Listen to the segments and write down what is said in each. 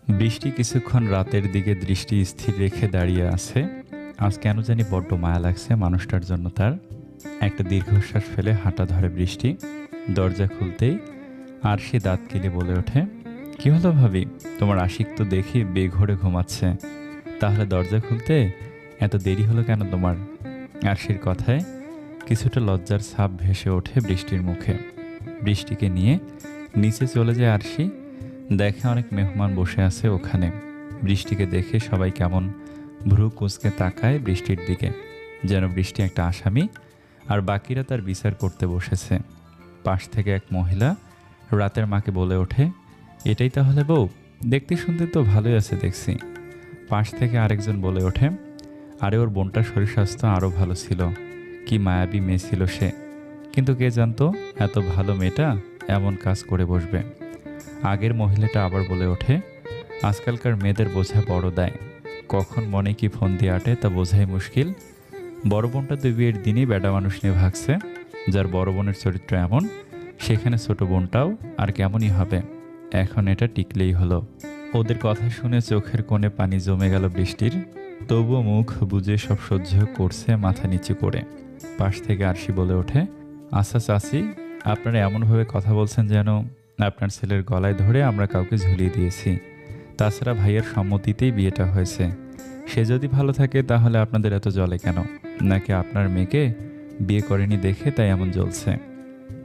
বৃষ্টি কিছুক্ষণ রাতের দিকে দৃষ্টি স্থির রেখে দাঁড়িয়ে আছে। আজ কেন জানি বড্ড মায়া লাগছে মানুষটার জন্য তার। একটা দীর্ঘশ্বাস ফেলে হাঁটা ধরে বৃষ্টি। দরজা খুলতেই আরশি দাঁত কেলে বলে ওঠে, "কি হলো ভাবি? তোমার আশিক তো দেখি বেঘোরে ঘুমাচ্ছে। তাহলে দরজা খুলতে এত দেরি হলো কেন তোমার?" আরশির কথায় কিছুটা লজ্জার ছাপ ভেসে ওঠে বৃষ্টির মুখে। বৃষ্টিকে নিয়ে নিচে চলে যায় আরশি। দেখে অনেক মেহমান বসে আছে ওখানে। বৃষ্টিকে দেখে সবাই কেমন ভ্রু কুঁচকে তাকায় বৃষ্টির দিকে, যেন বৃষ্টি একটা আসামি আর বাকিরা তার বিচার করতে বসেছে। পাশ থেকে এক মহিলা রাতের মাকে বলে ওঠে, "এটাই তাহলে বউ? দেখতে শুনতে তো ভালোই আছে দেখছি।" পাশ থেকে আরেকজন বলে ওঠে, "আরে ওর বোনটার শরীর স্বাস্থ্য আরও ভালো ছিল, কি মায়াবী মেয়ে ছিল সে। কিন্তু কে জানতো এত ভালো মেয়েটা এমন কাজ করে বসবে।" আগের মহিলাটা আবার বলে ওঠে, "আজকালকার মেয়েদের বোঝা বড় দায়, কখন মনে কি ফোন দিয়ে আটে তা বোঝাই মুশকিল। বড় বোনটা তো বিয়ের দিনই বেটা মানুষ নিয়ে ভাগছে। যার বড় বোনের চরিত্র এমন, সেখানে ছোট বোনটাও আর কেমনই হবে। এখন এটা টিকলেই হলো।" ওদের কথা শুনে চোখের কোণে পানি জমে গেল বৃষ্টির। তবুও মুখ বুজে সব সহ্য করছে মাথা নিচু করে। পাশ থেকে আরশি বলে ওঠে, "আচ্ছা চাচি, আপনারা এমনভাবে কথা বলছেন যেন আপনার ছেলের গলায় ধরে আমরা কাউকে ঝুলিয়ে দিয়েছি। তাছাড়া ভাইয়ের সম্মতিতেই বিয়েটা হয়েছে। সে যদি ভালো থাকে তাহলে আপনাদের এত জ্বলে কেন? নাকি আপনার মেয়েকে বিয়ে করেনি দেখে তাই এমন জ্বলছে?"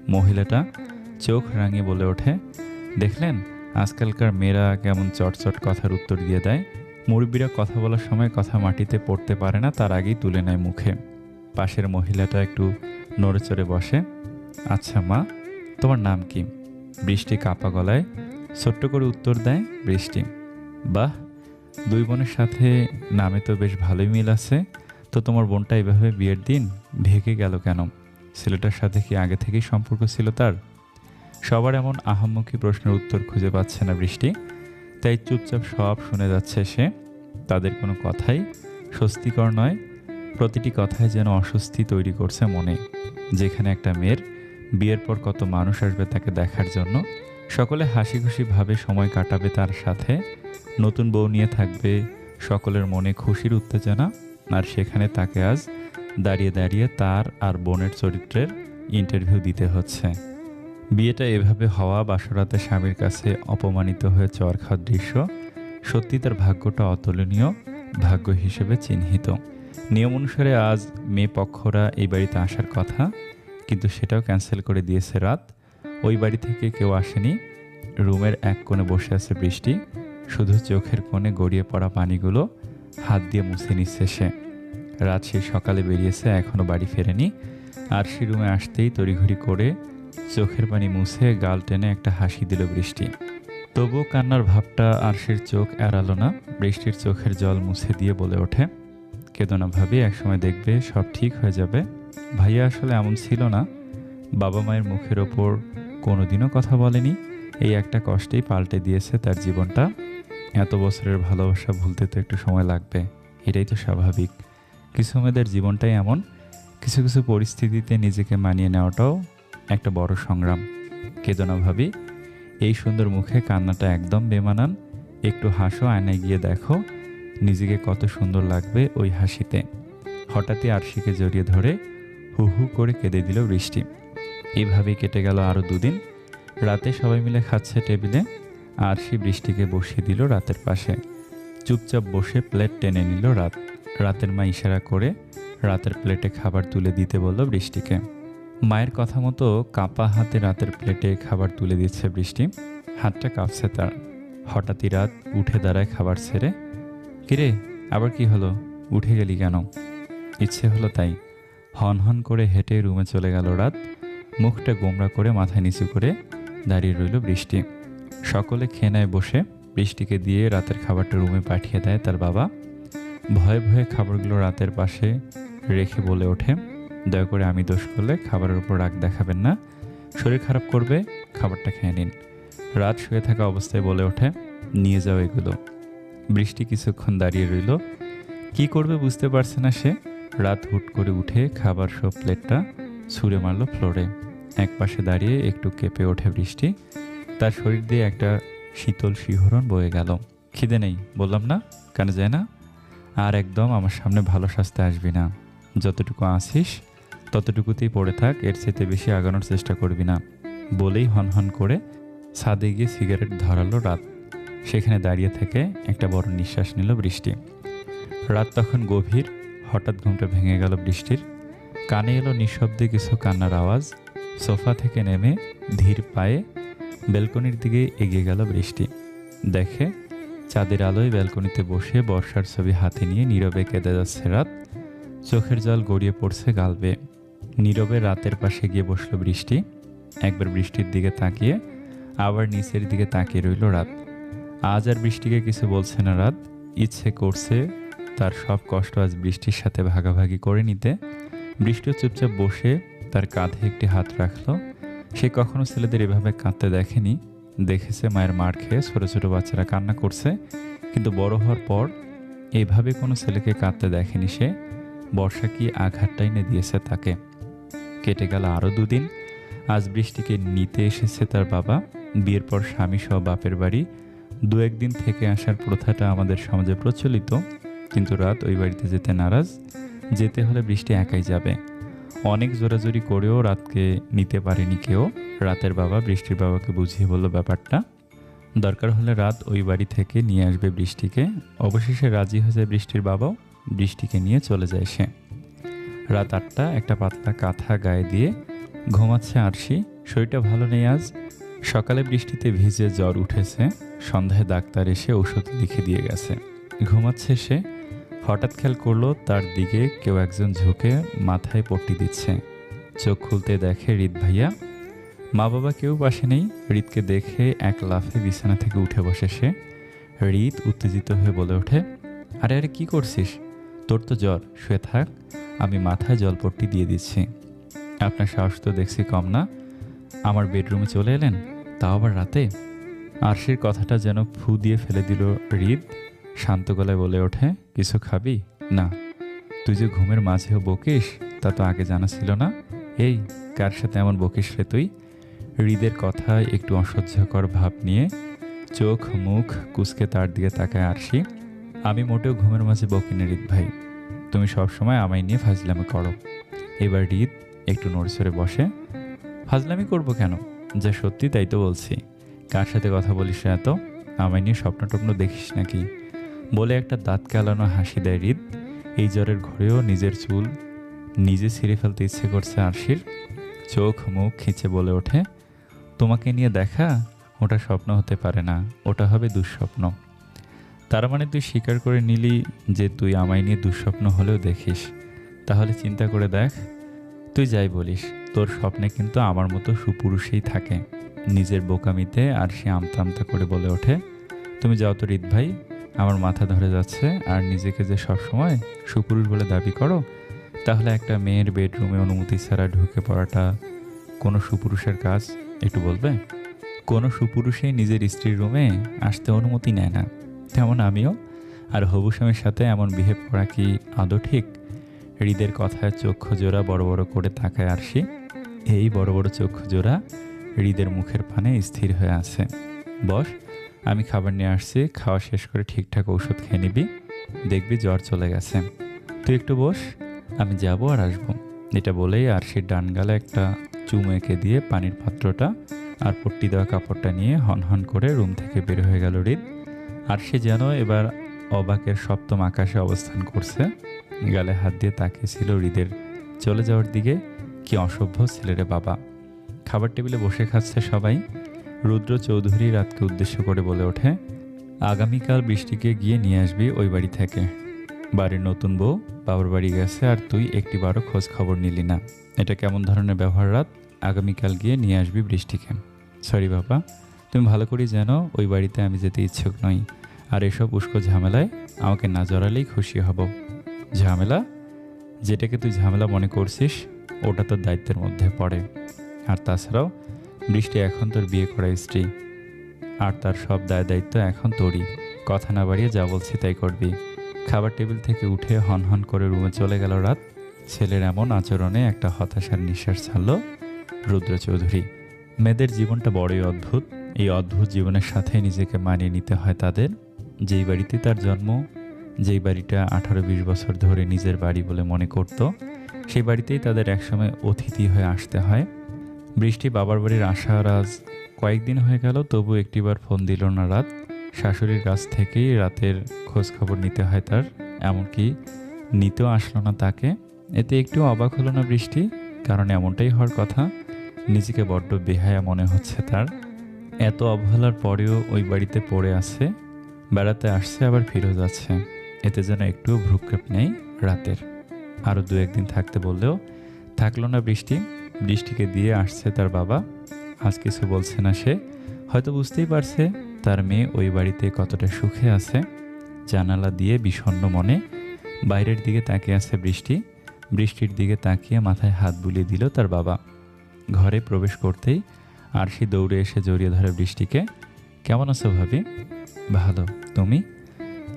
মহিলাটা চোখ রাঙিয়ে বলে ওঠে, "দেখলেন আজকালকার মেয়েরা কেমন চটচট কথার উত্তর দিয়ে দেয়। মুরব্বীরা কথা বলার সময় কথা মাটিতে পড়তে পারে না, তার আগেই তুলে নেয় মুখে।" পাশের মহিলাটা একটু নড়েচড়ে বসে। "আচ্ছা মা, তোমার নাম কি?" বৃষ্টি কাপা গলায় ছোট্ট করে উত্তর দেয় বৃষ্টি। "বাহ, দুই বোনের সাথে নামে তো বেশ ভালোই মিল আছে। তো তোমার বোনটা এভাবে বিয়ের দিন ভেগে গেল কেন? ছেলেটার সাথে কি আগে থেকেই সম্পর্ক ছিল তার?" সবার এমন আহাম্মকি প্রশ্নের উত্তর খুঁজে পাচ্ছে না বৃষ্টি, তাই চুপচাপ সব শুনে যাচ্ছে সে। তাদের কোনো কথাই স্বস্তিকর নয়, প্রতিটি কথায় যেন অস্বস্তি তৈরি করছে মনে। যেখানে একটা মেয়ের বিয়ের পর কত মানুষ আসবে তাকে দেখার জন্য, সকলে হাসি খুশি ভাবে সময় কাটাবে তার সাথে, নতুন বউ নিয়ে থাকবে, সকলের মনে খুশির উত্তেজনা। আর সেখানে তাকে আজ দাঁড়িয়ে দাঁড়িয়ে তার আর বোনের চরিত্রের ইন্টারভিউ দিতে হচ্ছে। বিয়েটা এভাবে হওয়া, বাসরাতে স্বামীর কাছে অপমানিত হয়ে চর খাওয়ার দৃশ্য সত্যি তার ভাগ্যটা অতুলনীয় ভাগ্য হিসেবে চিহ্নিত। নিয়ম অনুসারে আজ মেয়ে পক্ষরা এই বাড়িতে আসার কথা, কিন্তু সেটাও ক্যান্সেল করে দিয়েছে রাত। ওই বাড়ি থেকে কেউ আসেনি। রুমের এক কোণে বসে আছে বৃষ্টি, শুধু চোখের কোণে গড়িয়ে পড়া পানিগুলো হাত দিয়ে মুছে নিচ্ছে সে। রাত সেই সকালে বেরিয়েছে, এখনও বাড়ি ফেরেনি। আর সে রুমে আসতেই তড়িঘড়ি করে চোখের পানি মুছে গাল টেনে একটা হাসি দিল বৃষ্টি। তবুও কান্নার ভাবটা আরশির চোখ এড়ালো না। বৃষ্টির চোখের জল মুছে দিয়ে বলে ওঠে, "কেঁদো না ভাবি, একসময় দেখবে সব ঠিক হয়ে যাবে। ভাইয়া আসলে এমন ছিল না, বাবা মায়ের মুখের ওপর কোনোদিনও কথা বলেনি। এই একটা কষ্টেই পাল্টে দিয়েছে তার জীবনটা। এত বছরের ভালোবাসা ভুলতে তো একটু সময় লাগবে, এটাই তো স্বাভাবিক। কিছু মেয়েদের জীবনটাই এমন, কিছু কিছু পরিস্থিতিতে নিজেকে মানিয়ে নেওয়াটাও একটা বড় সংগ্রাম। কেঁদো না ভাবি, এই সুন্দর মুখে কান্নাটা একদম বেমানান। একটু হাসো, আয়নায় গিয়ে দেখো নিজেকে কত সুন্দর লাগবে ওই হাসিতে।" হঠাৎই আরশিকে জড়িয়ে ধরে হু হু করে কেঁদে দিল বৃষ্টি। এইভাবেই কেটে গেল আরও দুদিন। রাতে সবাই মিলে খাচ্ছে টেবিলে। আরশি বৃষ্টিকে বসিয়ে দিল রাতের পাশে। চুপচাপ বসে প্লেট টেনে নিল রাত। রাতের মা ইশারা করে রাতের প্লেটে খাবার তুলে দিতে বলল বৃষ্টিকে। মায়ের কথা মতো কাঁপা হাতে রাতের প্লেটে খাবার তুলে দিচ্ছে বৃষ্টি। হাতটা কাঁপছে তার। হঠাৎই রাত উঠে দাঁড়ায় খাবার ছেড়ে। "কিরে, আবার কি হলো? উঠে গেলি কেন?" ইচ্ছে হলো তাই। হন হন করে হেঁটে রুমে চলে গেল রাত। মুখটা গোমড়া করে মাথায় নিচু করে দাঁড়িয়ে রইল বৃষ্টি। সকলে খেয়ে নেয় বসে। বৃষ্টিকে দিয়ে রাতের খাবারটা রুমে পাঠিয়ে দেয় তার বাবা। ভয়ে ভয়ে খাবারগুলো রাতের পাশে রেখে বলে ওঠে, "দয়া করে আমি দোষ করলে খাবারের উপর রাগ দেখাবেন না। শরীর খারাপ করবে, খাবারটা খেয়ে নিন।" রাত শুয়ে থাকা অবস্থায় বলে ওঠে, "নিয়ে যাও এগুলো।" বৃষ্টি কিছুক্ষণ দাঁড়িয়ে রইল। কি করবে বুঝতে পারছে না সে। রাত হুট করে উঠে খাবার সব প্লেটটা ছুঁড়ে মারল ফ্লোরে। এক পাশে দাঁড়িয়ে একটু কেঁপে ওঠে বৃষ্টি। তার শরীর দিয়ে একটা শীতল শিহরণ বয়ে গেল। খিদে নেই বললাম না, কানে যায় না। আর একদম আমার সামনে ভালো সাজতে আসবি না। যতটুকু আসিস ততটুকুতেই পড়ে থাক, এর চেয়ে বেশি আগানোর চেষ্টা করবি না। বলেই হনহন করে ছাদে গিয়ে সিগারেট ধরালো রাত। সেখানে দাঁড়িয়ে থেকে একটা বড় নিঃশ্বাস নিল বৃষ্টি। রাত তখন গভীর। হঠাৎ ঘুমটা ভেঙে গেল বৃষ্টির। কানে এলো নিঃশব্দে কিছু কান্নার আওয়াজ। সোফা থেকে নেমে ধীর পায়ে ব্যালকনির দিকে এগিয়ে গেল বৃষ্টি। দেখে চাঁদের আলোয় ব্যালকনিতে বসে বর্ষার ছবি হাতে নিয়ে নীরবে কেঁদে যাচ্ছে রাত। চোখের জল গড়িয়ে পড়ছে গাল বেয়ে। নীরবে রাতের পাশে গিয়ে বসলো বৃষ্টি। একবার বৃষ্টির দিকে তাকিয়ে আবার নিচের দিকে তাকিয়ে রইল রাত। আজ আর বৃষ্টিকে কিছু বলছে না রাত। ইচ্ছে করছে তার সব কষ্ট আজ বৃষ্টির সাথে ভাগাভাগি করে নিতে। বৃষ্টিও চুপচাপ বসে তার কাঁধে একটি হাত রাখলো। সে কখনো ছেলেদের এভাবে কাঁদতে দেখেনি। দেখেছে মায়ের মার খেয়ে ছোট ছোট বাচ্চারা কান্না করছে, কিন্তু বড় হওয়ার পর এইভাবে কোনো ছেলেকে কাঁদতে দেখেনি সে। বর্ষা কি আঘাতটা এনে দিয়েছে তাকে। কেটে গেল আরও 2 দিন। আজ বৃষ্টিকে নিতে এসেছে তার বাবা। বিয়ের পর স্বামী সহ বাপের বাড়ি 2-1 দিন থেকে আসার প্রথাটা আমাদের সমাজে প্রচলিত, কিন্তু রাত ওই বাড়িতে যেতে নারাজ। যেতে হলে বৃষ্টি একাই যাবে। অনেক জোরাজোরি করেও রাতকে নিতে পারেনি কেউ। রাতের বাবা বৃষ্টির বাবাকে বুঝিয়ে বলল ব্যাপারটা। দরকার হলে রাত ওই বাড়ি থেকে নিয়ে আসবে বৃষ্টিকে। অবশেষে রাজি হয়ে যায় বৃষ্টির বাবাও। বৃষ্টিকে নিয়ে চলে যায় সে। রাত 8টা। একটা পাতলা কাঁথা গায়ে দিয়ে ঘুমাচ্ছে আরশি। শরীরটা ভালো নেই আজ। সকালে বৃষ্টিতে ভিজে জ্বর উঠেছে। সন্ধ্যায় ডাক্তার এসে ওষুধ লিখে দিয়ে গেছে। ঘুমাচ্ছে সে। হঠাৎ খেয়াল করলো তার দিকে কেউ একজন ঝুঁকে মাথায় পট্টি দিচ্ছে। চোখ খুলতে দেখে রিত ভাইয়া। মা বাবা কেউ পাশে নেই। রিতকে দেখে এক লাফে বিছানা থেকে উঠে বসে সে। রিত উত্তেজিত হয়ে বলে ওঠে, আরে আরে কি করছিস? তোর তো জ্বর, শুয়ে থাক, আমি মাথায় জলপট্টি দিয়ে দিচ্ছি। আপনার সাহস তো দেখছি কম না, আমার বেডরুমে চলে এলেন, তাও আবার রাতে। আরশির কথাটা যেন ফু দিয়ে ফেলে দিল রিত। শান্ত গলায় বলে ওঠে, কিছু খাবি? না। তুই যে ঘুমের মাঝেও বকিস তা তো আগে জানা ছিল না। এই, কার সাথে এমন বকিস রে তুই? হৃদের কথায় একটু অসহ্যকর ভাব নিয়ে চোখ মুখ কুঁচকে তার দিকে তাকায় আরশি। আমি মোটেও ঘুমের মাঝে বকি না রিত ভাই, তুমি সবসময় আমায় নিয়ে ফাজলামি করো। এবার রিত একটু নড়ছড়ে বসে। ফাজলামি করবো কেন? যা সত্যি তাই তো বলছি। কার সাথে কথা বলিস এত? আমায় নিয়ে স্বপ্ন টপ্ন দেখিস নাকি? বলে একটা দাঁত কেলানো হাসি দেয় রিত। এই জ্বরের ঘরেও নিজের চুল নিজে ছিঁড়ে ফেলতে ইচ্ছে করছে আরশির। চোখ মুখ খিঁচে বলে ওঠে, তোমাকে নিয়ে দেখা ওটা স্বপ্ন হতে পারে না, ওটা হবে দুঃস্বপ্ন। তার মানে তুই স্বীকার করে নিলি যে তুই আমায় নিয়ে দুঃস্বপ্ন হলেও দেখিস? তাহলে চিন্তা করে দেখ, তুই যাই বলিস তোর স্বপ্নে কিন্তু আমার মতো সুপুরুষই থাকে। নিজের বোকামিতে আরশি আমতা আমতা করে বলে ওঠে, তুমি যাও তো রিত ভাই, আমার মাথা ধরে যাচ্ছে। আর নিজেকে যে সবসময় সুপুরুষ বলে দাবি করো, তাহলে একটা মেয়ের বেডরুমে অনুমতি ছাড়া ঢুকে পড়াটা কোনো সুপুরুষের কাজ? একটু বলবে? কোনো সুপুরুষই নিজের স্ত্রীর রুমে আসতে অনুমতি নেয় না, তেমন আমিও। আর হবু স্বামীর সাথে এমন বিহেভ করা কি আদৌ ঠিক? হৃদের কথায় চক্ষু জোড়া বড় বড় করে তাকায় আরশি। এই বড় বড় চক্ষু জোড়া হৃদের মুখের পানে স্থির হয়ে আছে। বস, আমি খাবার নিয়ে আসছি, খাওয়া শেষ করে ঠিকঠাক ঔষধ খেয়ে নিবি, দেখবি জ্বর চলে গেছে। তুই একটু বস, আমি যাবো আর আসবো। এটা বলেই আরশির ডান গালে একটা চুমু এঁকে দিয়ে পানির পাত্রটা আর পট্টি দেওয়া কাপড়টা নিয়ে হনহন করে রুম থেকে বের হয়ে গেল রিত। আরশি যেন এবার অবাকের সপ্তম আকাশে অবস্থান করছে। গালে হাত দিয়ে তাকিয়েছিল হৃদের চলে যাওয়ার দিকে। কি অসভ্য ছেলেরে বাবা। খাবার টেবিলে বসে খাচ্ছে সবাই। রুদ্র চৌধুরী রাতকে উদ্দেশ্য করে বলে ওঠে, আগামীকাল বৃষ্টিকে গিয়ে নিয়ে আসবি ওই বাড়ি থেকে। বাড়ির নতুন বউ বাবার বাড়ি গেছে আর তুই একটিবারও খোঁজ খবর নিলি না। এটা কেমন ধরনের ব্যবহার রাত? আগামীকাল গিয়ে নিয়ে আসবি বৃষ্টিকে। সরি বাবা, তুমি ভালো করেই জানো ওই বাড়িতে আমি যেতে ইচ্ছুক নই। আর এসব উস্কো ঝামেলায় আমাকে না জড়ালেই খুশি হব। ঝামেলা? যেটাকে তুই ঝামেলা মনে করছিস ওটা তোর দায়িত্বের মধ্যে পড়ে। আর তাছাড়াও বৃষ্টি এখন তোর বিয়ে করা স্ত্রী, আর তার সব দায় দায়িত্ব এখন তোরই। কথা না বাড়িয়ে যা বলছি তাই করবি। খাবার টেবিল থেকে উঠে হনহন করে রুমে চলে গেল রাত। ছেলের এমন আচরণে একটা হতাশার নিঃশ্বাস ছাড়ল রুদ্র চৌধুরী। মেয়েদের জীবনটা বড়ই অদ্ভুত। এই অদ্ভুত জীবনের সাথে নিজেকে মানিয়ে নিতে হয় তাদের। যেই বাড়িতে তার জন্ম, যেই বাড়িটা 18-20 বছর ধরে নিজের বাড়ি বলে মনে করত, সেই বাড়িতেই তাদের একসময় অতিথি হয়ে আসতে হয়। বৃষ্টি বাবার বাড়ির আসার আজ কয়েকদিন হয়ে গেল, তবু একটিবার ফোন দিল না রাত। শাশুড়ির কাছ থেকেই রাতের খোঁজ খবর নিতে হয় তার, এমনকি নিতেও আসলো না তাকে। এতে একটু অবাক হলো না বৃষ্টি? কারণ এমনটাই হওয়ার কথা। নিজেকে বড্ড বেহায়া মনে হচ্ছে তার। এত অবহেলার পরেও ওই বাড়িতে পড়ে আছে, বেড়াতে আসছে আবার ফিরেও যাচ্ছে। এতে যেন একটুও ভ্রুক্ষেপ নেই রাতের। আরও 2-1 দিন থাকতে বললেও থাকলো না বৃষ্টি। বৃষ্টিকে দিয়ে আসছে তার বাবা। আজ কিছু বলছে না সে, হয়তো বুঝতেই পারছে তার মেয়ে ওই বাড়িতে কতটা সুখে আছে। জানালা দিয়ে বিষণ্ণ মনে বাইরের দিকে তাকিয়ে আছে বৃষ্টি। বৃষ্টির দিকে তাকিয়ে মাথায় হাত বুলিয়ে দিল তার বাবা। ঘরে প্রবেশ করতেই আরশি দৌড়ে এসে জড়িয়ে ধরে বৃষ্টিকে। কেমন আছো ভাবি? ভালো, তুমি?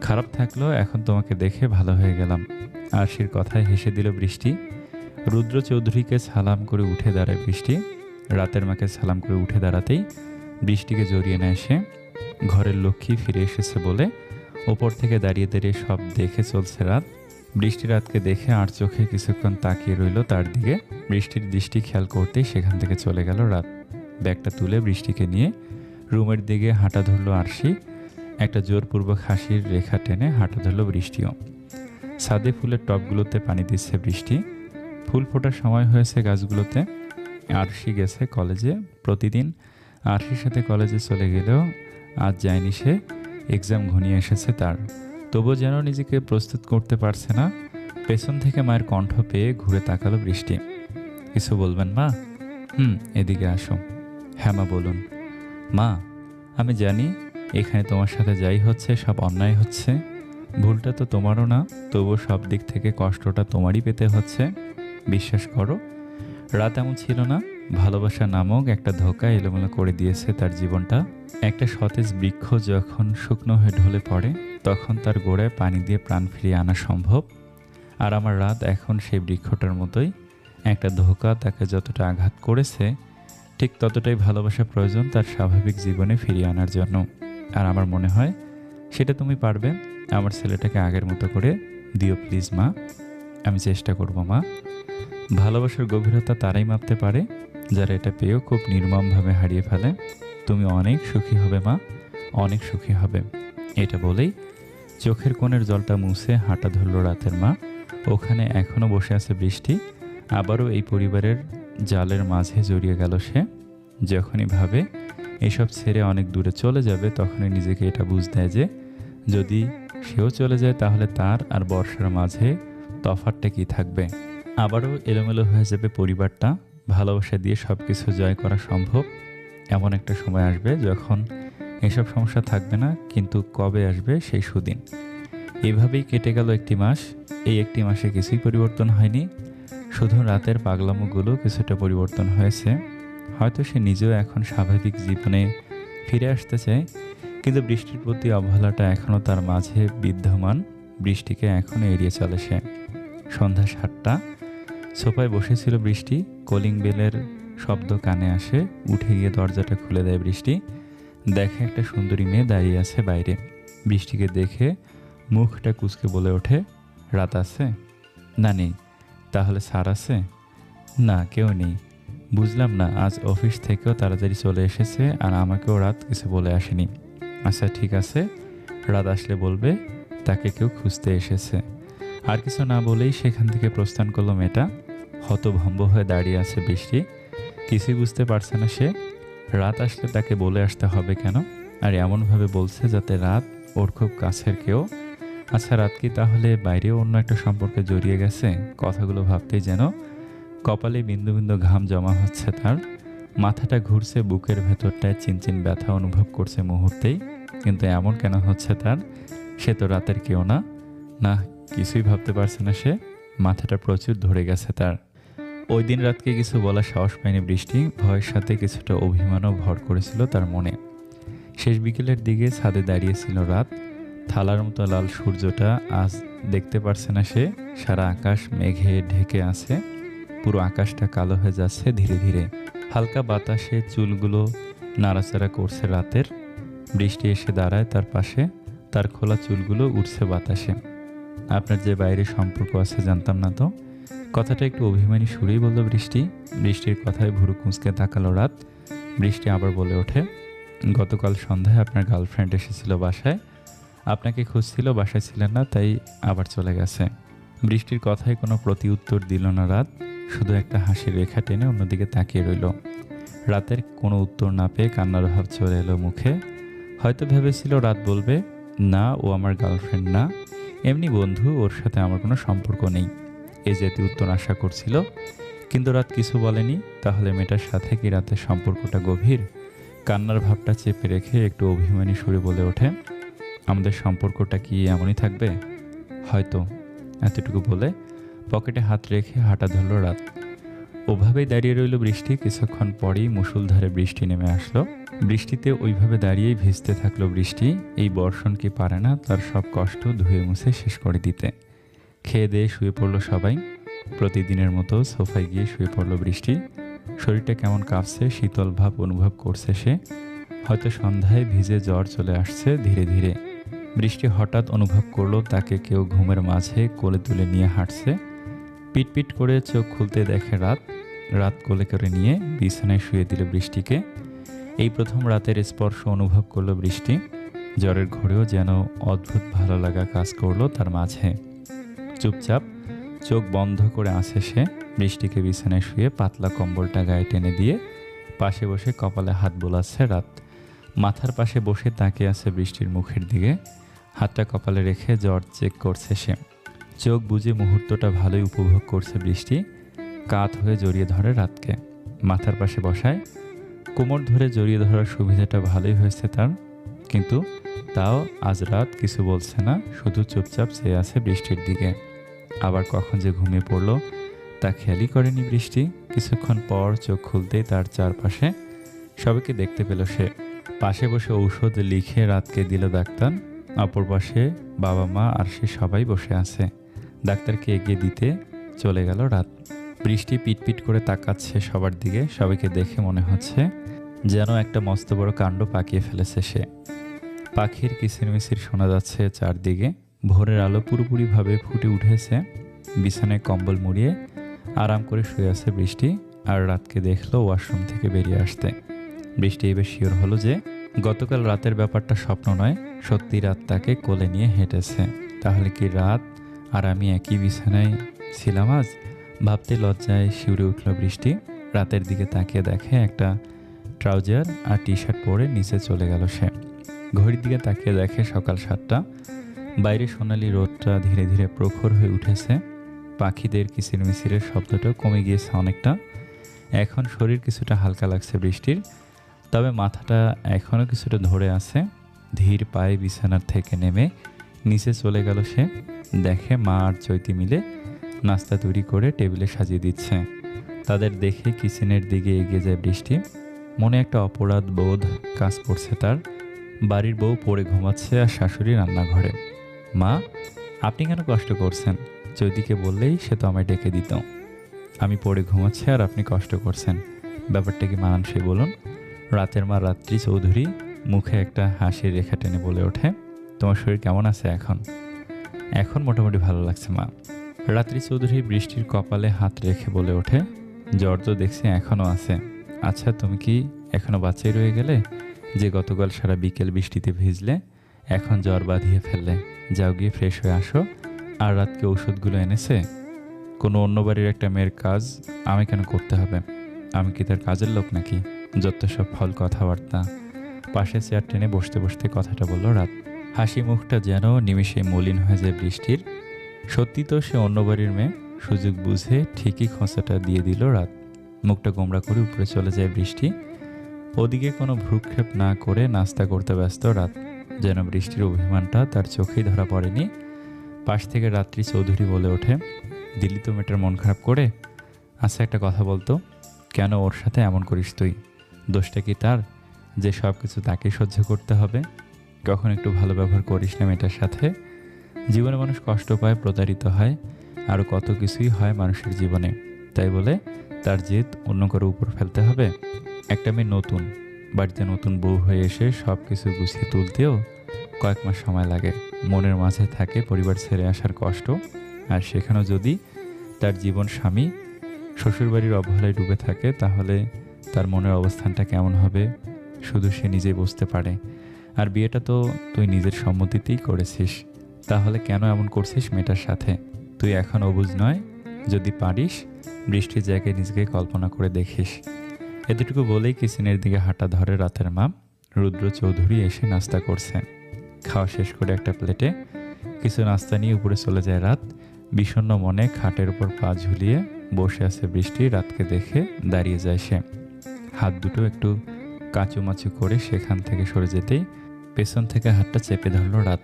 খারাপ থাকলেও এখন তোমাকে দেখে ভালো হয়ে গেলাম। আরশির কথায় হেসে দিল বৃষ্টি। রুদ্র চৌধুরীকে সালাম করে উঠে দাঁড়ায় বৃষ্টি। রাতের মাকে সালাম করে উঠে দাঁড়াতেই বৃষ্টিকে জড়িয়ে নেয় সে। ঘরের লক্ষ্মী ফিরে এসেছে বলে ওপর থেকে দাঁড়িয়ে দাঁড়িয়ে সব দেখে চলছে রাত। বৃষ্টি রাতকে দেখে আর চোখে কিছুক্ষণ তাকিয়ে রইল তার দিকে। বৃষ্টির দৃষ্টি খেয়াল করতেই সেখান থেকে চলে গেল রাত। ব্যাগটা তুলে বৃষ্টিকে নিয়ে রুমের দিকে হাঁটা ধরল আরশি। একটা জোরপূর্বক হাসির রেখা টেনে হাঁটা ধরল বৃষ্টিও। ছাদে ফুলের টবগুলোতে পানি দিচ্ছে বৃষ্টি। ফুল ফোটার সময় হয়েছে গাছগুলোতে। আরশি গেছে কলেজে। প্রতিদিন আরশির সাথে কলেজে চলে গেলেও আজ যায়নি সে। এক্সাম ঘনিয়ে এসেছে তার, তবুও যেন নিজেকে প্রস্তুত করতে পারছে না। পেছন থেকে মায়ের কণ্ঠ পেয়ে ঘুরে তাকালো বৃষ্টি। কিছু বলবেন মা? এদিকে আসো। হ্যাঁ মা, বলুন। মা, আমি জানি এখানে তোমার সাথে যাই হচ্ছে সব অন্যায় হচ্ছে। ভুলটা তো তোমারও না, তবুও সব দিক থেকে কষ্টটা তোমারই পেতে হচ্ছে। বিশ্বাস করো, রাত এমন ছিল না। ভালোবাসা নামক একটা ধোঁকা এলোমেলো করে দিয়েছে তার জীবনটা। একটা সতেজ বৃক্ষ যখন শুকনো হয়ে ঢলে পড়ে, তখন তার গোড়ায় পানি দিয়ে প্রাণ ফিরিয়ে আনা সম্ভব। আর আমার রাত এখন সেই বৃক্ষটার মতোই। একটা ধোঁকা তাকে যতটা আঘাত করেছে, ঠিক ততটাই ভালোবাসা প্রয়োজন তার স্বাভাবিক জীবনে ফিরিয়ে আনার জন্য। আর আমার মনে হয় সেটা তুমি পারবে। আমার ছেলেটাকে আগের মতো করে দিও প্লিজ মা। আমি চেষ্টা করব মা। ভালোবাসার গভীরতা তারাই মাপতে পারে যারা এটা পেয়েও খুব নির্মমভাবে হারিয়ে ফেলে। তুমি অনেক সুখী হবে মা, অনেক সুখী হবে। এটা বলেই চোখের কোণের জলটা মুছে হাঁটা ধরল রাতের মা। ওখানে এখনও বসে আছে বৃষ্টি। আবারও এই পরিবারের জালের মাঝে জড়িয়ে গেল সে। যখনই ভাবে এসব ছেড়ে অনেক দূরে চলে যাবে, তখনই নিজেকে এটা বুঝ দেয় যে যদি সেও চলে যায় তাহলে তার আর বর্ষার মাঝে তফাৎটা কি থাকবে। আবারও এলোমেলো হয়ে যাবে পরিবারটা। ভালোবাসা দিয়ে সব কিছু জয় করা সম্ভব। এমন একটা সময় আসবে যখন এসব সমস্যা থাকবে না, কিন্তু কবে আসবে সেই সুদিন। এভাবেই কেটে গেল একটি মাস। এই একটি মাসে কিছুই পরিবর্তন হয়নি, শুধু রাতের পাগলামোগুলো কিছুটা পরিবর্তন হয়েছে। হয়তো সে নিজেও এখন স্বাভাবিক জীবনে ফিরে আসতে চায়, কিন্তু বৃষ্টির প্রতি অবহেলাটা এখনও তার মাঝে বিদ্যমান। বৃষ্টিকে এখনও এড়িয়ে চলে সে। সন্ধ্যা 7টা। সোফায় বসেছিল বৃষ্টি। কলিং বেলের শব্দ কানে আসে। উঠে গিয়ে দরজাটা খুলে দেয় বৃষ্টি। দেখে একটা সুন্দরী মেয়ে দাঁড়িয়ে আছে বাইরে। বৃষ্টিকে দেখে মুখটা কুঁচকে বলে ওঠে, রাত আছে? না, নেই। তাহলে স্যার আছে? না, কেউ নেই। বুঝলাম না, আজ অফিস থেকেও তাড়াতাড়ি চলে এসেছে আর আমাকেও রাত কিছু বলে আসেনি। আচ্ছা ঠিক আছে, রাত আসলে বলবে তাকে কেউ খুঁজতে এসেছে। আর কিছু না বলেই সেখান থেকে প্রস্থান করলো মেয়েটা। হতভম্ব হয়ে দাঁড়িয়ে আছে বৃষ্টি। কিছুই বুঝতে পারছে না সে। রাত আসলে তাকে বলে আসতে হবে কেন? আর এমনভাবে বলছে যাতে রাত ওর খুব কাছের কেউ। আচ্ছা, রাত কি তাহলে বাইরেও অন্য একটা সম্পর্কে জড়িয়ে গেছে? কথাগুলো ভাবতেই যেন কপালে বিন্দু বিন্দু ঘাম জমা হচ্ছে তার। মাথাটা ঘুরছে, বুকের ভেতরটায় চিনচিন ব্যথা অনুভব করছে মুহূর্তেই। কিন্তু এমন কেন হচ্ছে তার? সে তো রাতের কেউ না। না, কিছুই ভাবতে পারছে না সে। মাথাটা প্রচুর ধরে গেছে তার। ওই দিন রাতকে কিছু বলার সাহস পায়নি বৃষ্টি। ভয়ের সাথে কিছুটা অভিমানও ভর করেছিল তার মনে। শেষ বিকেলের দিকে ছাদে দাঁড়িয়েছিল রাত। থালার মতো লাল সূর্যটা আজ দেখতে পারছে না সে। সারা আকাশ মেঘে ঢেকে আছে। পুরো আকাশটা কালো হয়ে যাচ্ছে ধীরে ধীরে। হালকা বাতাসে চুলগুলো নাড়াচাড়া করছে রাতের। বৃষ্টি এসে দাঁড়ায় তার পাশে। তার খোলা চুলগুলো উঠছে বাতাসে। আপনার যে বাইরে সম্পর্ক আছে জানতাম না তো। কথাটা একটু অভিমানী সুরেই বলল বৃষ্টি। বৃষ্টির কথায় ভুরু কুঁচকে তাকালো রাত। বৃষ্টি আবার বলে ওঠে, গতকাল সন্ধ্যায় আপনার গার্লফ্রেন্ড এসেছিল বাসায়, আপনাকে খুঁজছিল, বাসায় ছিলেন না, তাই আবার চলে গেছে। বৃষ্টির কথায় কোনো প্রতি উত্তর দিল না রাত, শুধু একটা হাসির রেখা টেনে অন্যদিকে তাকিয়ে রইল। রাতের কোনো উত্তর না পেয়ে কান্নার ভাব চলে এলো মুখে। হয়তো ভেবেছিল রাত বলবে, না ও আমার গার্লফ্রেন্ড না, এমনি বন্ধু, ওর সাথে আমার কোনো সম্পর্ক নেই, এই জাতীয় উত্তর আশা করছিল। কিন্তু রাত কিছু বলেনি। তাহলে মেয়েটার সাথে কি রাতের সম্পর্কটা গভীর? কান্নার ভাবটা চেপে রেখে একটু অভিমানী সুরে বলে ওঠে, আমাদের সম্পর্কটা কি এমনই থাকবে? হয়তো। এতটুকু বলে পকেটে হাত রেখে হাঁটা ধরল রাত। ওভাবেই দাঁড়িয়ে রইল বৃষ্টি। কিছুক্ষণ পরেই মুষলধারে বৃষ্টি নেমে আসলো। বৃষ্টিতে ওইভাবে দাঁড়িয়েই ভিজতে থাকলো বৃষ্টি। এই বর্ষণ কি পারে না তার সব কষ্ট ধুয়ে মুছে শেষ করে দিতে। খেয়ে দিয়ে শুয়ে পড়লো সবাই। প্রতিদিনের মতো সোফায় গিয়ে শুয়ে পড়লো বৃষ্টি। শরীরটা কেমন কাঁপছে, শীতল ভাব অনুভব করছে সে। হয়তো সন্ধ্যায় ভিজে জ্বর চলে আসছে ধীরে ধীরে। বৃষ্টি হঠাৎ অনুভব করলো তাকে কেউ ঘুমের মাঝে কোলে তুলে নিয়ে হাঁটছে। পিটপিট করে চোখ খুলতে দেখে রাত। রাত কোলে করে নিয়ে বিছানায় শুয়ে দিল বৃষ্টিকে। এই প্রথম রাতের স্পর্শ অনুভব করলো বৃষ্টি। জ্বরের ঘোরেও যেন অদ্ভুত ভালো লাগা কাজ করলো তার মাঝে। চুপচাপ চোখ বন্ধ করে আছে সে। বৃষ্টিকে বিছানায় শুয়ে পাতলা কম্বলটা গায়ে টেনে দিয়ে পাশে বসে কপালে হাত বোলাচ্ছে রাত। মাথার পাশে বসে তাকিয়ে আছে বৃষ্টির মুখের দিকে। হাতটা কপালে রেখে জ্বর চেক করছে সে। চোখ বুজে মুহূর্তটা ভালোই উপভোগ করছে বৃষ্টি। কাত হয়ে জড়িয়ে ধরে রাতকে। মাথার পাশে বসায়। কোমর ধরে জড়িয়ে ধরার সুবিধাটা ভালোই হয়েছে তার। কিন্তু তাও আজ রাত কিছু বলছে না, শুধু চুপচাপ চেয়ে আছে বৃষ্টির দিকে। আবার কখন যে ঘুমিয়ে পড়ল তা খেয়ালই করেনি বৃষ্টি। কিছুক্ষণ পর চোখ খুলতেই তার চারপাশে সবাইকে দেখতে পেল সে। পাশে বসে ঔষধ লিখে রাতকে দিল ডাক্তার। অপর পাশে বাবা মা আর সে সবাই বসে আছে। ডাক্তারকে এগিয়ে দিতে চলে গেল রাত। বৃষ্টি পিটপিট করে তাকাচ্ছে সবার দিকে। সবাইকে দেখে মনে হচ্ছে যেন একটা মস্ত বড় কাণ্ড পাকিয়ে ফেলেছে সে। পাখির কিচিরমিচির শোনা যাচ্ছে চারদিকে। ভোরের আলো পুরোপুরিভাবে ফুটে উঠেছে। বিছানায় কম্বল মুড়িয়ে আরাম করে শুয়ে আছে বৃষ্টি। আর রাতকে দেখলো ওয়াশরুম থেকে বেরিয়ে আসতে। বৃষ্টি এবার শিওর হলো যে গতকাল রাতের ব্যাপারটা স্বপ্ন নয়, সত্যি রাত তাকে কোলে নিয়ে হেঁটেছে। তাহলে কি রাত আর আমি একই বিছানায় ছিলাম আজ? ভাবতে লজ্জায় শিউরে উঠল বৃষ্টি। রাতের দিকে তাকিয়ে দেখে একটা ট্রাউজার আর টি শার্ট পরে নিচে চলে গেল সে। ঘড়ির দিকে তাকিয়ে দেখে সকাল 7টা। বাইরে সোনালি রোদটা ধীরে ধীরে প্রখর হয়ে উঠেছে। পাখিদের কিচিরমিচিরের শব্দটাও কমে গিয়েছে অনেকটা। এখন শরীর কিছুটা হালকা লাগছে বৃষ্টির, তবে মাথাটা এখনও কিছুটা ধরে আছে। ধীর পায়ে বিছানার থেকে নেমে নিচে চলে গেল সে। দেখে মা আর চৈতি মিলে নাস্তা তৈরি করে টেবিলে সাজিয়ে দিচ্ছে। তাদের দেখে কিচেনের দিকে এগিয়ে যায় বৃষ্টি। মনে একটা অপরাধ বোধ কাজ করছে তার। বাড়ির বউ পড়ে ঘুমাচ্ছে আর শাশুড়ি রান্নাঘরে। মা, আপনি কেন কষ্ট করছেন? চৈতিকে বললেই সে তো আমায় ডেকে দিত। আমি পড়ে ঘুমাচ্ছি আর আপনি কষ্ট করছেন, ব্যাপারটা কি মানানসই বলুন? রাতের মা রাত্রি চৌধুরী মুখে একটা হাসির রেখা টেনে বলে ওঠে, তোমার শরীর কেমন আছে এখন? এখন মোটামুটি ভালো লাগছে মা। রাত্রি চৌধুরী বৃষ্টির কপালে হাত রেখে বলে ওঠে, জ্বর তো দেখছি এখনও আছে। আচ্ছা, তুমি কি এখনও বাচ্চাই রয়ে গেলে যে গতকাল সারা বিকেল বৃষ্টিতে ভিজলে, এখন জ্বর বাঁধিয়ে ফেললে? যাও গিয়ে ফ্রেশ হয়ে আসো। আর রাতকে ঔষধগুলো এনেছে? কোনো অন্য বাড়ির একটা মেয়ের কাজ আমি কেন করতে হবে? আমি কি তার কাজের লোক নাকি? যত সব ফল কথাবার্তা। পাশে চেয়ার টেনে বসতে বসতে কথাটা বলল রাত। হাসি মুখটা যেন নিমেষে মলিন হয়ে যায় বৃষ্টির। সত্যি তো সে অন্য বাড়ির মেয়ে। সুযোগ বুঝে ঠিকই খোঁচাটা দিয়ে দিল রাত। মুখটা গোমড়া করে উপরে চলে যায় বৃষ্টি। ওদিকে কোনো ভ্রুক্ষেপ না করে নাস্তা করতে ব্যস্ত রাত। যেন বৃষ্টির অভিমানটা তার চোখেই ধরা পড়েনি। পাশ থেকে রাত্রি চৌধুরী বলে ওঠে, দিল্লি তো মেয়েটার মন খারাপ করে। আচ্ছা, একটা কথা বলতো, কেন ওর সাথে এমন করিস তুই? দোষটা কি তার যে সব কিছু তাকে সহ্য করতে হবে? কখন একটু ভালো ব্যবহার করিস না মেয়েটার সাথে? জীবনে মানুষ কষ্ট পায়, প্রতারিত হয়, আরও কত কিছুই হয় মানুষের জীবনে। তাই বলে তার জেদ অন্য কারো উপর ফেলতে হবে? একটা মেয়ে নতুন বাড়িতে নতুন বউ হয়ে এসে সব কিছু গুছিয়ে তুলতেও কয়েক মাস সময় লাগে। মনের মাঝে থাকে পরিবার ছেড়ে আসার কষ্ট, আর সেখানেও যদি তার জীবন স্বামী শ্বশুরবাড়ির অবহেলায় ডুবে থাকে, তাহলে তার মনের অবস্থানটা কেমন হবে শুধু সে নিজেই বুঝতে পারে। আর বিয়েটা তো তুই নিজের সম্মতিতেই করেছিস, তাহলে কেন এমন করছিস মেয়েটার সাথে? তুই এখন অবুঝ নয়, যদি পারিস বৃষ্টির জায়গায় নিজেকে কল্পনা করে দেখিস। এতটুকু বলেই কিচেনের দিকে হাঁটা ধরে রাতের মা। রুদ্র চৌধুরী এসে নাস্তা করছে। খাওয়া শেষ করে একটা প্লেটে কিছু নাস্তা নিয়ে উপরে চলে যায় রাত। বিষণ্ণ মনে খাটের উপর পা ঝুলিয়ে বসে আছে বৃষ্টি। রাতকে দেখে দাঁড়িয়ে যায় সে। হাত দুটো একটু কাঁচুমাচু করে সেখান থেকে সরে যেতেই পেছন থেকে হাতটা চেপে ধরল রাত।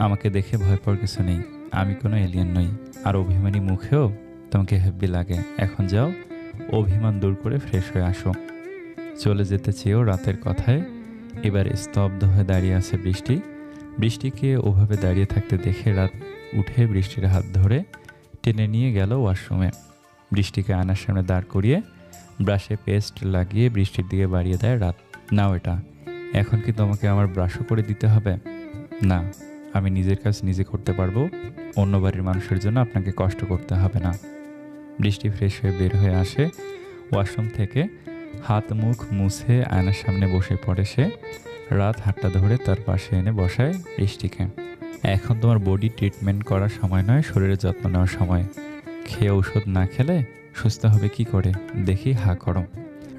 আমাকে দেখে ভয় পাওয়ার কিছু নেই, আমি কোনো এলিয়েন নই। আর অভিমানী মুখেও তোমাকে হেব্বি লাগে। এখন যাও, অভিমান দূর করে ফ্রেশ হয়ে আসো। চলে যেতে চেয়েও রাতের কথায় এবার স্তব্ধ হয়ে দাঁড়িয়ে আছে বৃষ্টি। বৃষ্টিকে ওভাবে দাঁড়িয়ে থাকতে দেখে রাত উঠে বৃষ্টির হাত ধরে টেনে নিয়ে গেল ওয়াশরুমে। বৃষ্টিকে আয়নার সামনে দাঁড় করিয়ে ব্রাশে পেস্ট লাগিয়ে বৃষ্টির দিকে বাড়িয়ে দেয় রাত। নাও এটা, এখন কি তোমাকে আমার ব্রাশও করে দিতে হবে? না, আমি নিজের কাজ নিজে করতে পারবো, অন্য বাড়ির মানুষের জন্য আপনাকে কষ্ট করতে হবে না। বৃষ্টি ফ্রেশ হয়ে বের হয়ে আসে ওয়াশরুম থেকে। হাত মুখ মুছে আয়নার সামনে বসে পড়ে সে। রাত হাতটা ধরে তার পাশে এনে বসায় বৃষ্টিকে। এখন তোমার বডি ট্রিটমেন্ট করার সময় নয়, শরীরের যত্ন নেওয়ার সময়। খেয়ে ঔষধ না খেলে সুস্থ হবে কি করে? দেখি হা করো।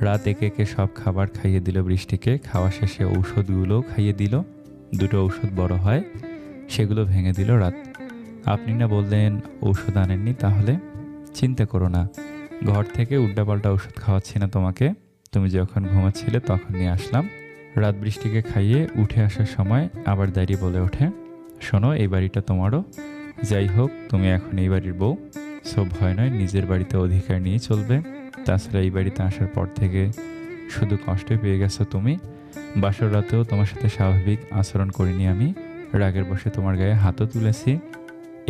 রাত একে একে সব খাবার খাইয়ে দিল বৃষ্টিকে। খাওয়া শেষে ঔষধগুলোও খাইয়ে দিল। দুটো ঔষধ বড় হয়, সেগুলো ভেঙে দিল রাত। আপনি না বললেন ঔষধ আনেননি? তাহলে চিন্তা করো না, ঘর থেকে উল্টাপাল্টা ওষুধ খাওয়াচ্ছি না তোমাকে। তুমি যখন ঘুমাচ্ছিলে তখন নিয়ে আসলাম। রাত বৃষ্টিকে খাইয়ে উঠে আসার সময় আবার দাঁড়িয়ে বলে ওঠে, শোনো, এই বাড়িটা তোমারও। যাই হোক, তুমি এখন এই বাড়ির বউ, সব ভয় নয়, নিজের বাড়িতে অধিকার নিয়ে চলবে। তাছাড়া এই বাড়িতে আসার পর থেকে শুধু কষ্টই পেয়ে গেছো তুমি। বাসর রাতেও তোমার সাথে স্বাভাবিক আচরণ করিনি আমি, রাগের বশে তোমার গায়ে হাতও তুলেছি।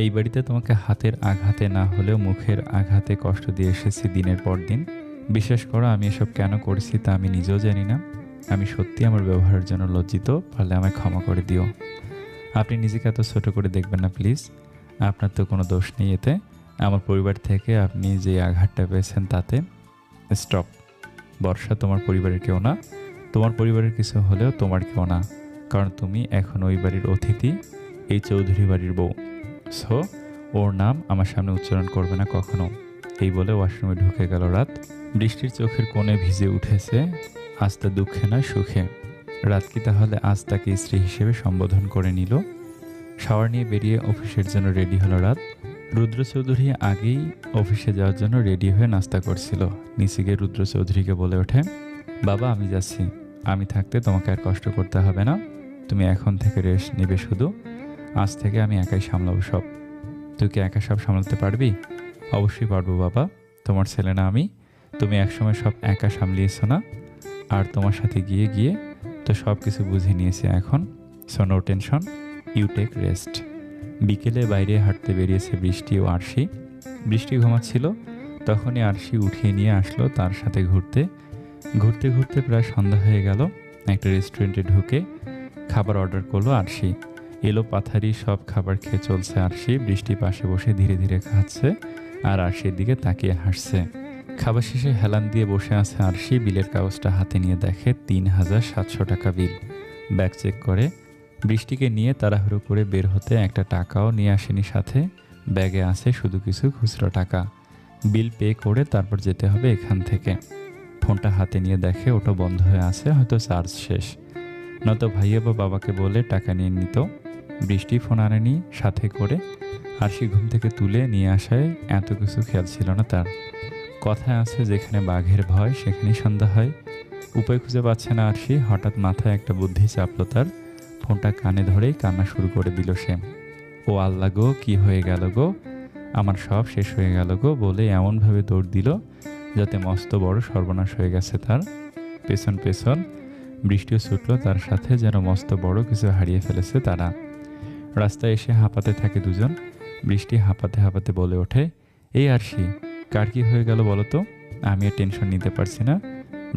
এই বাড়িতে তোমাকে হাতের আঘাতে না হলেও মুখের আঘাতে কষ্ট দিয়ে এসেছি দিনের পর দিন। বিশ্বাস করো, আমি এসব কেন করেছি তা আমি নিজেও জানি না। আমি সত্যি আমার ব্যবহারের জন্য লজ্জিত, পারলে আমায় ক্ষমা করে দিও। আপনি নিজেকে এত ছোট করে দেখবেন না প্লিজ, আপনার তো কোনো দোষ নেই এতে। আমার পরিবার থেকে আপনি যে আঘাতটা পেয়েছেন তাতে। স্টপ। বর্ষা তোমার পরিবারের কেউ না, তোমার পরিবারের কিছু হলেও তোমার কেউ না, কারণ তুমি এখন ওই বাড়ির অতিথি, এই চৌধুরী বাড়ির বউ। সো ওর নাম আমার সামনে উচ্চারণ করবে না কখনো। এই বলে ওয়াশরুমে ঢুকে গেল রাত। বৃষ্টির চোখের কোণে ভিজে উঠেছে, আজ তা দুঃখে নয় সুখে। রাত কি তাহলে আজ তাকে স্ত্রী হিসেবে সম্বোধন করে নিল? শাওয়ার নিয়ে বেরিয়ে অফিসের জন্য রেডি হলো রাত। রুদ্র চৌধুরী আগেই অফিসে যাওয়ার জন্য রেডি হয়ে নাস্তা করছিল। নিচে গিয়ে রুদ্র চৌধুরীকে বলে ওঠে, বাবা আমি যাচ্ছি, আমি থাকতে তোমাকে আর কষ্ট করতে হবে না। তুমি এখন থেকে রেস্ট নেবে শুধু। আজ থেকে আমি একাই সামলাবো সব। তুই কি একা সব সামলাতে পারবি? অবশ্যই পারবো বাবা, তোমার ছেলে না আমি? তুমি একসময় সব একা সামলিয়েছো না? আর তোমার সাথে গিয়ে গিয়ে তো সব কিছু বুঝে নিয়েছি এখন। So no tension, you take rest. বিকেলে বাইরে হাঁটতে বেরিয়েছে বৃষ্টি ও আরশি। বৃষ্টি ঘুমাচ্ছিল, তখনই আরশি উঠিয়ে নিয়ে আসলো তার সাথে ঘুরতে। ঘুরতে ঘুরতে প্রায় সন্ধ্যা হয়ে গেল। একটা রেস্টুরেন্টে ঢুকে খাবার অর্ডার করলো আরশি। এলো পাথারি সব খাবার খেয়ে চলছে আরশি। বৃষ্টি পাশে বসে ধীরে ধীরে খাচ্ছে আর আরশির দিকে তাকিয়ে হাসছে। খাবার শেষে হেলান দিয়ে বসে আছে আরশি। বিলের কাগজটা হাতে নিয়ে দেখে ৩,৭০০ টাকা বিল। ব্যাগ চেক করে। বৃষ্টিকে নিয়ে তাড়াহুড়ো করে বের হতে একটা টাকাও নিয়ে আসেনি সাথে। ব্যাগে আছে শুধু কিছু খুচরো টাকা। বিল পে করে তারপর যেতে হবে এখান থেকে। ফোনটা হাতে নিয়ে দেখে ওটা বন্ধ হয়ে আছে, হয়তো চার্জ শেষ। নয়তো ভাইয়া বা বাবাকে বলে টাকা নিয়ে নিত। বৃষ্টি ফোন আনেনি সাথে করে। আরশি ঘুম থেকে তুলে নিয়ে আসায় এত কিছু খেয়াল ছিল না তার। কথায় আছে, যেখানে বাঘের ভয় সেখানেই সন্ধ্যা হয়। উপায় খুঁজে পাচ্ছে না আরশি। হঠাৎ মাথায় একটা বুদ্ধি চাপলো তার। ফোনটা কানে ধরেই কান্না শুরু করে দিল সে। ও আল্লাহ গো, কি হয়ে গেল গো, আমার সব শেষ হয়ে গেল গো বলে এমনভাবে দৌড় দিল যাতে মস্ত বড় সর্বনাশ হয়ে গেছে তার। পেছন পেছন বৃষ্টিও ছুটল তার সাথে, যেন মস্ত বড় কিছু হারিয়ে ফেলেছে তারা। রাস্তায় এসে হাঁপাতে থাকে দুজন। বৃষ্টি হাঁপাতে হাঁপাতে বলে ওঠে, এই আরশি, কার কি হয়ে গেল বলো তো? আমি আর টেনশন নিতে পারছি না।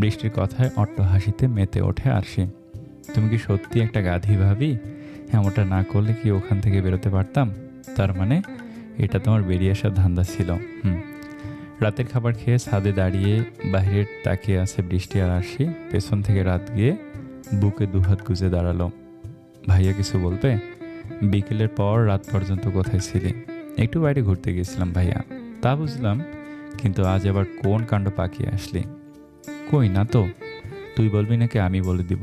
বৃষ্টির কথায় অট্ট হাসিতে মেতে ওঠে আরশি। তুমি কি সত্যি একটা গাধি ভাবি? এমনটা না করলে কি ওখান থেকে বেরোতে পারতাম? তার মানে এটা তোমার বেরিয়ে আসার ধান্দা ছিল। হুম। রাতের খাবার খেয়ে ছাদে দাঁড়িয়ে বাইরের তাকিয়ে আছে বৃষ্টি আর আরশি। পেছন থেকে রাত গিয়ে বুকে দুহাত গুজে দাঁড়ালো। ভাইয়া কিছু বলবে? বিকেলের পর রাত পর্যন্ত কোথায় ছিলি? একটু বাইরে ঘুরতে গেছিলাম ভাইয়া। তা বুঝলাম, কিন্তু আজ আবার কোন কাণ্ড পাকিয়ে আসলি? কই না তো। তুই বলবি নাকি আমি বলে দিব?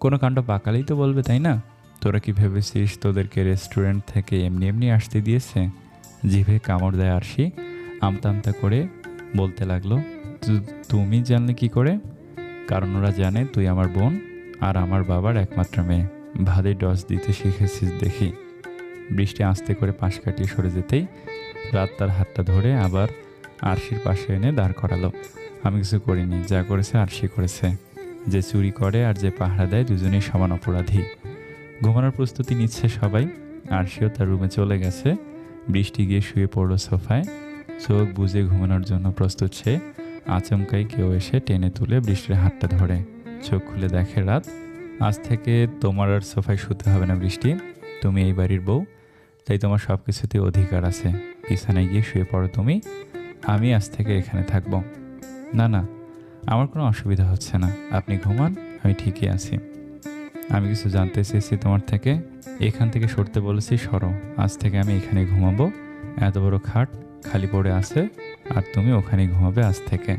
কোনো কাণ্ড পাকালেই তো বলবে, তাই না? তোরা কি ভেবেছিস তোদেরকে রেস্টুরেন্ট থেকে এমনি এমনি আসতে দিয়েছে? জিভে কামড় দেয় আরশি। আমতা আমতা করে বলতে লাগলো, তুমি জানলে কি করে? কারণ ওরা জানে তুই আমার বোন আর আমার বাবার একমাত্র মেয়ে। ভালোই ডস দিতে শিখেছিস দেখি। বৃষ্টি আস্তে করে পাশ কাটিয়ে সরে যেতেই রাত তার হাতটা ধরে আবার আরশির পাশে এনে দাঁড় করালো। আমি কিছু করিনি, যা করেছে আরশি করেছে। যে চুরি করে আর যে পাহারা দেয় দুজনেই সমান অপরাধী। ঘুমানোর প্রস্তুতি নিচ্ছে সবাই। আরশিও তার রুমে চলে গেছে। বৃষ্টি গিয়ে শুয়ে পড়লো সোফায়, চোখ বুজে ঘুমানোর জন্য প্রস্তুত সে। আচমকাই কেউ এসে টেনে তুলে বৃষ্টির হাতটা ধরে। চোখ খুলে দেখে রাত। আজ থেকে তোমার আর সোফায় শুতে হবে না বৃষ্টি। তুমি এই বাড়ির বউ, তাই তোমার সব কিছুতে অধিকার আছে। বিছানায় গিয়ে শুয়ে পড়ো তুমি, আমি আজ থেকে এখানে থাকব। না না, আমার কোনো অসুবিধা হচ্ছে না, আপনি ঘুমান, আমি ঠিকই আছি। আমি কিছু জানতে চেয়েছি তোমার থেকে। এখান থেকে সরতে বলেছি, সরো। আজ থেকে আমি এখানে ঘুমাবো। এত বড় খাট খালি পড়ে আছে আর তুমি ওখানে ঘুমাবে আজ থেকে।